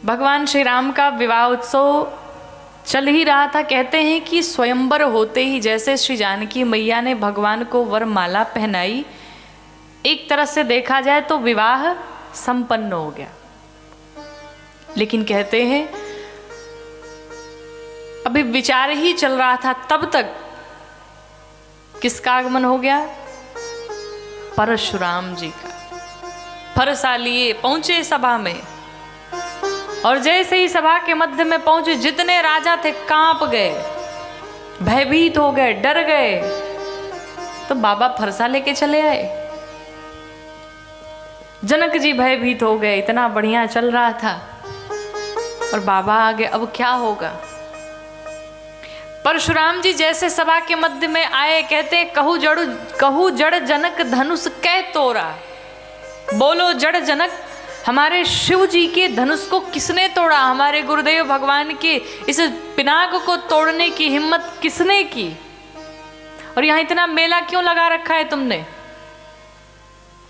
भगवान श्री राम का विवाह उत्सव चल ही रहा था। कहते हैं कि स्वयंवर होते ही जैसे श्री जानकी मैया ने भगवान को वरमाला पहनाई, एक तरह से देखा जाए तो विवाह संपन्न हो गया। लेकिन कहते हैं अभी विचार ही चल रहा था, तब तक किसका आगमन हो गया? परशुराम जी का। फरसा लिए पहुंचे सभा में, और जैसे ही सभा के मध्य में पहुंचे, जितने राजा थे कांप गए, भयभीत हो गए, डर गए। तो बाबा फरसा लेके चले आए। जनक जी भयभीत हो गए, इतना बढ़िया चल रहा था और बाबा आगे, अब क्या होगा? परशुराम जी जैसे सभा के मध्य में आए, कहते कहू जड़ जनक धनुष कै तोड़ा। बोलो जड़ जनक, हमारे शिव जी के धनुष को किसने तोड़ा? हमारे गुरुदेव भगवान के इस पिनाक को तोड़ने की हिम्मत किसने की? और यहां इतना मेला क्यों लगा रखा है तुमने?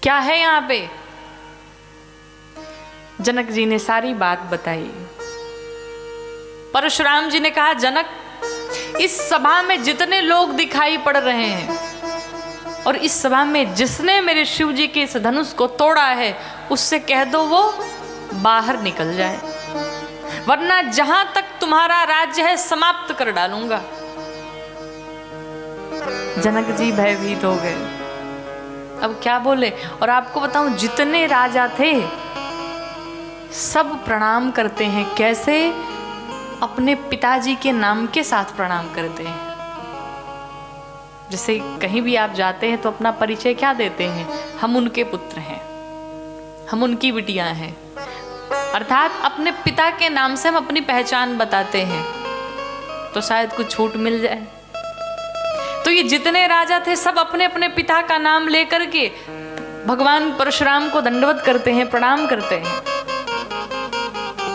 क्या है यहां पे? जनक जी ने सारी बात बताई। परशुराम जी ने कहा, जनक, इस सभा में जितने लोग दिखाई पड़ रहे हैं और इस सभा में जिसने मेरे शिव जी के इस धनुष को तोड़ा है, उससे कह दो वो बाहर निकल जाए, वरना जहां तक तुम्हारा राज्य है समाप्त कर डालूंगा। जनक जी भयभीत हो गए, अब क्या बोले? और आपको बताऊं, जितने राजा थे सब प्रणाम करते हैं। कैसे? अपने पिताजी के नाम के साथ प्रणाम करते हैं। जैसे कहीं भी आप जाते हैं तो अपना परिचय क्या देते हैं? हम उनके पुत्र हैं, हम उनकी बिटियां हैं, अर्थात अपने पिता के नाम से हम अपनी पहचान बताते हैं, तो शायद कुछ छूट मिल जाए। तो ये जितने राजा थे सब अपने अपने पिता का नाम लेकर के भगवान परशुराम को दंडवत करते हैं, प्रणाम करते हैं।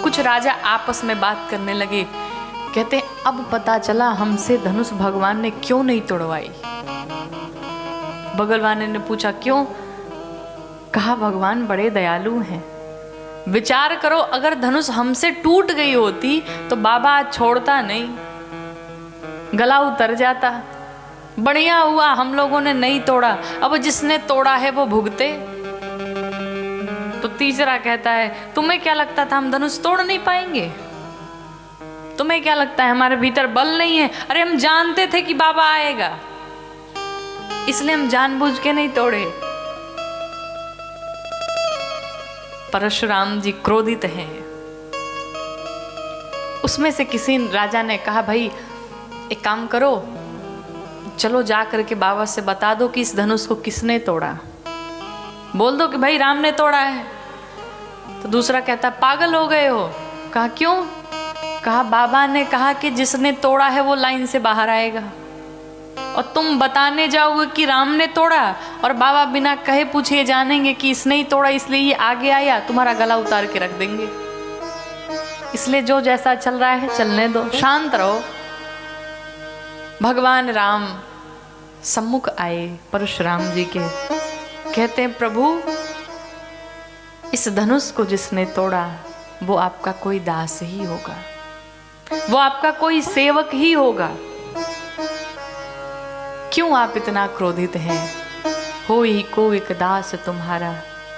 कुछ राजा आपस में बात करने लगे, कहते हैं अब पता चला हमसे धनुष भगवान ने क्यों नहीं तोड़वाई। बगल वाले ने पूछा क्यों? कहा भगवान बड़े दयालु हैं। विचार करो, अगर धनुष हमसे टूट गई होती तो बाबा छोड़ता नहीं, गला उतर जाता। बढ़िया हुआ हम लोगों ने नहीं तोड़ा, अब जिसने तोड़ा है वो भुगते। तो तीसरा कहता है, तुम्हें क्या लगता था हम धनुष तोड़ नहीं पाएंगे? तुम्हें क्या लगता है हमारे भीतर बल नहीं है? अरे हम जानते थे कि बाबा आएगा, इसलिए हम जानबूझ के नहीं तोड़े। परशुराम जी क्रोधित हैं। उसमें से किसी राजा ने कहा, भाई एक काम करो, चलो जा करके बाबा से बता दो कि इस धनुष को किसने तोड़ा। बोल दो कि भाई राम ने तोड़ा है। तो दूसरा कहता, पागल हो गए हो? कहा क्यों? कहा बाबा ने कहा कि जिसने तोड़ा है वो लाइन से बाहर आएगा, और तुम बताने जाओगे कि राम ने तोड़ा, और बाबा बिना कहे पूछे जानेंगे कि इसने ही तोड़ा इसलिए ये आगे आया, तुम्हारा गला उतार के रख देंगे। इसलिए जो जैसा चल रहा है चलने दो, शांत रहो। भगवान राम सम्मुख आए परशुराम जी के, कहते हैं प्रभु, इस धनुष को जिसने तोड़ा वो आपका कोई दास ही होगा, वो आपका कोई सेवक ही होगा। क्यों आप इतना क्रोधित हैं? हो ही को एक दास तुम्हारा,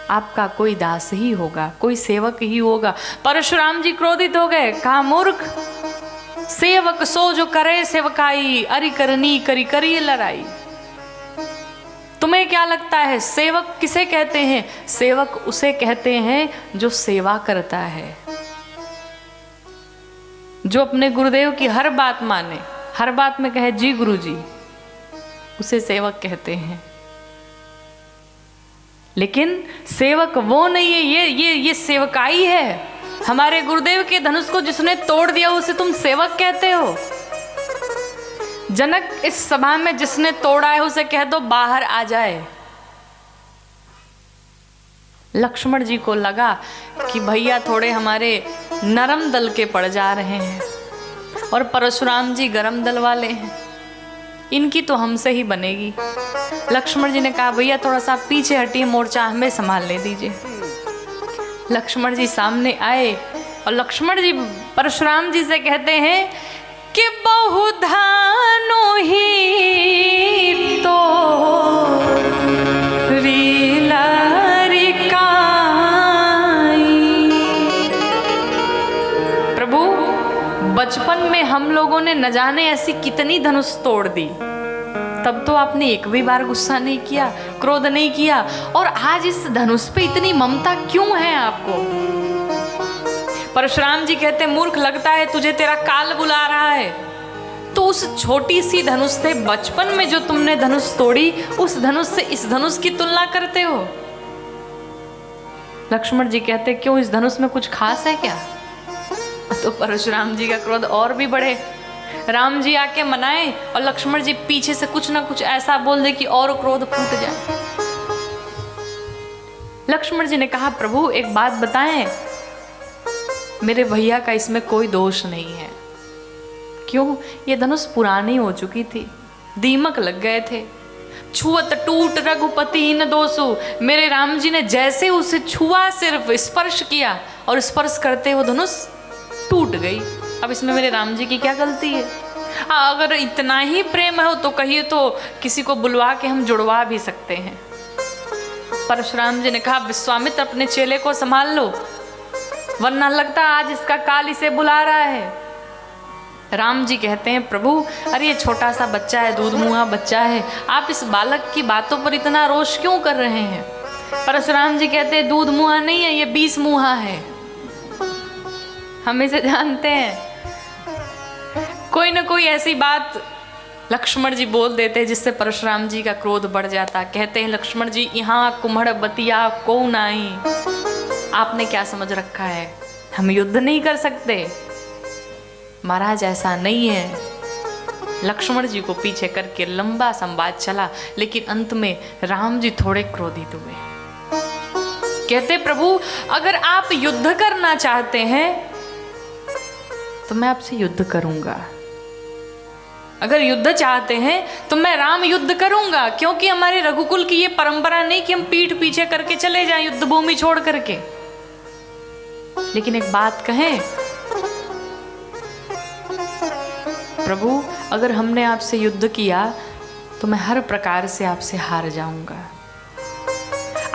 आपका कोई दास ही होगा, कोई सेवक ही होगा। परशुराम जी क्रोधित हो गए, कहा मूर्ख, सेवक सो जो करे सेवकाई, अरि करनी करी करी लड़ाई। तुम्हें क्या लगता है सेवक किसे कहते हैं? सेवक उसे कहते हैं जो सेवा करता है, जो अपने गुरुदेव की हर बात माने, हर बात में कहे जी गुरुजी, उसे सेवक कहते हैं। लेकिन सेवक वो नहीं है, ये सेवकाई है। हमारे गुरुदेव के धनुष को जिसने तोड़ दिया उसे तुम सेवक कहते हो। जनक, इस सभा में जिसने तोड़ा है उसे कह दो बाहर आ जाए। लक्ष्मण जी को लगा कि भैया थोड़े हमारे नरम दल के पड़ जा रहे हैं, और परशुराम जी गरम दल वाले हैं, इनकी तो हमसे ही बनेगी। लक्ष्मण जी ने कहा भैया थोड़ा सा पीछे हटिए, मोर्चा हमें संभालने दीजिए। लक्ष्मण जी सामने आए और लक्ष्मण जी परशुराम जी से कहते हैं कि बहुधानु ही तो प्रभु, बचपन में हम लोगों ने न जाने ऐसी कितनी धनुष तोड़ दी, तब तो आपने एक भी बार गुस्सा नहीं किया, क्रोध नहीं किया, और आज इस धनुष पे इतनी ममता क्यों है आपको? परशुराम जी कहते मूर्ख, लगता है तुझे तेरा काल बुला रहा है। तो उस छोटी सी धनुष से बचपन में जो तुमने धनुष तोड़ी, उस धनुष से इस धनुष की तुलना करते हो? लक्ष्मण जी कहते क्यों, इस धनुष में कुछ खास है क्या? तो परशुराम जी का क्रोध और भी बढ़े। राम जी आके मनाए और लक्ष्मण जी पीछे से कुछ ना कुछ ऐसा बोल दे कि और क्रोध फूट जाए। लक्ष्मण जी ने कहा प्रभु एक बात बताएं, मेरे भैया का इसमें कोई दोष नहीं है। क्यों? ये धनुष पुरानी हो चुकी थी, दीमक लग गए थे। छुअत टूट रघुपति न दोषु, मेरे राम जी ने जैसे उसे छुआ, सिर्फ स्पर्श किया और स्पर्श करते वो धनुष टूट गई। अब इसमें मेरे राम जी की क्या गलती है? अगर इतना ही प्रेम है तो कहिए तो किसी को बुलवा के हम जुड़वा भी सकते हैं। परशुराम जी ने कहा विश्वामित्र अपने चेले को संभाल लो, वरना लगता आज इसका काल इसे बुला रहा है। राम जी कहते हैं प्रभु अरे ये छोटा सा बच्चा है, दूध मुहा बच्चा है, आप इस बालक की बातों पर इतना रोष क्यों कर रहे हैं? परशुराम जी कहते हैं दूध मुहा नहीं है, ये 20 मुहा है। हम इसे जानते हैं। कोई ना कोई ऐसी बात लक्ष्मण जी बोल देते जिससे परशुराम जी का क्रोध बढ़ जाता। कहते हैं लक्ष्मण जी यहाँ कुम्हड़ बतिया को नाई, आपने क्या समझ रखा है, हम युद्ध नहीं कर सकते? महाराज ऐसा नहीं है। लक्ष्मण जी को पीछे करके लंबा संवाद चला, लेकिन अंत में राम जी थोड़े क्रोधित हुए। कहते प्रभु अगर आप युद्ध करना चाहते हैं तो मैं आपसे युद्ध करूंगा, अगर युद्ध चाहते हैं तो मैं राम युद्ध करूंगा, क्योंकि हमारे रघुकुल की ये परंपरा नहीं कि हम पीठ पीछे करके चले जाएं युद्ध भूमि छोड़ करके। लेकिन एक बात कहें प्रभु, अगर हमने आपसे युद्ध किया तो मैं हर प्रकार से आपसे हार जाऊंगा।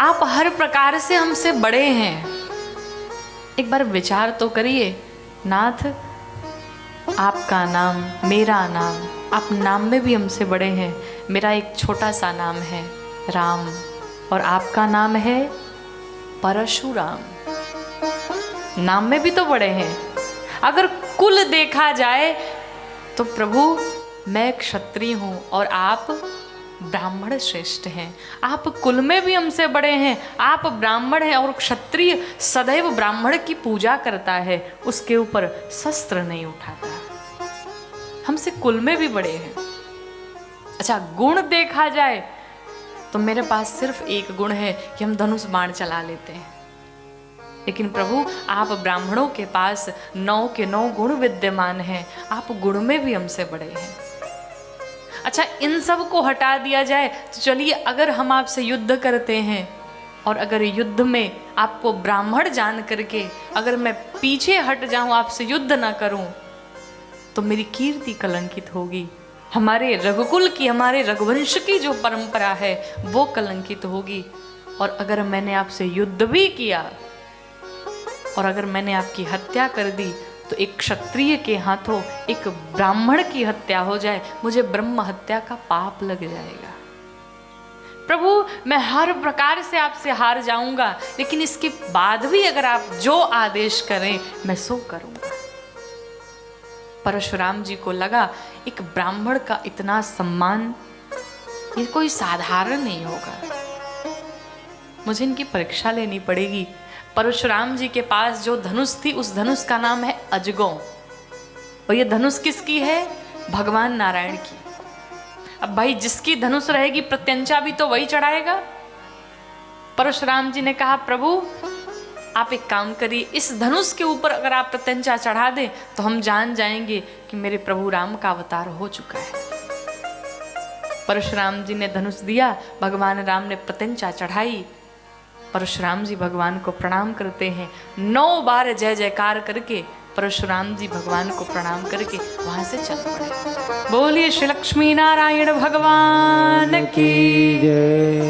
आप हर प्रकार से हमसे बड़े हैं। एक बार विचार तो करिए नाथ, आपका नाम, मेरा नाम, आप नाम में भी हमसे बड़े हैं। मेरा एक छोटा सा नाम है राम और आपका नाम है परशुराम, नाम में भी तो बड़े हैं। अगर कुल देखा जाए तो प्रभु मैं क्षत्रिय हूँ और आप ब्राह्मण श्रेष्ठ हैं। आप कुल में भी हमसे बड़े हैं, आप ब्राह्मण हैं और क्षत्रिय सदैव ब्राह्मण की पूजा करता है, उसके ऊपर शस्त्र नहीं उठाता। हमसे कुल में भी बड़े हैं। अच्छा गुण देखा जाए तो मेरे पास सिर्फ एक गुण है कि हम धनुष बाण चला लेते हैं, लेकिन प्रभु आप ब्राह्मणों के पास 9 के 9 गुण विद्यमान हैं, आप गुण में भी हमसे बड़े हैं। अच्छा इन सब को हटा दिया जाए तो चलिए, अगर हम आपसे युद्ध करते हैं और अगर युद्ध में आपको ब्राह्मण जान करके अगर मैं पीछे हट जाऊं, आपसे युद्ध ना करूं, तो मेरी कीर्ति कलंकित होगी। हमारे रघुकुल की, हमारे रघुवंश की जो परंपरा है वो कलंकित होगी। और अगर मैंने आपसे युद्ध भी किया और अगर मैंने आपकी हत्या कर दी तो एक क्षत्रिय के हाथों एक ब्राह्मण की हत्या हो जाए, मुझे ब्रह्म हत्या का पाप लग जाएगा। प्रभु मैं हर प्रकार से आपसे हार जाऊंगा, लेकिन इसके बाद भी अगर आप जो आदेश करें मैं सो करूंगा। परशुराम जी को लगा एक ब्राह्मण का इतना सम्मान ये कोई साधारण नहीं होगा, मुझे इनकी परीक्षा लेनी पड़ेगी। परशुराम जी के पास जो धनुष थी उस धनुष का नाम है अजगौ, और ये धनुष किसकी है? भगवान नारायण की। अब भाई जिसकी धनुष रहेगी प्रत्यंचा भी तो वही चढ़ाएगा। परशुराम जी ने कहा प्रभु आप एक काम करिए, इस धनुष के ऊपर अगर आप प्रत्यंचा चढ़ा दें तो हम जान जाएंगे कि मेरे प्रभु राम का अवतार हो चुका है। परशुराम जी ने धनुष दिया, भगवान राम ने प्रत्यंचा चढ़ाई परशुराम जी भगवान को प्रणाम करते हैं। 9 बार जय जयकार करके परशुराम जी भगवान को प्रणाम करके वहां से चल पड़े। बोलिए श्री लक्ष्मी नारायण भगवान की जय।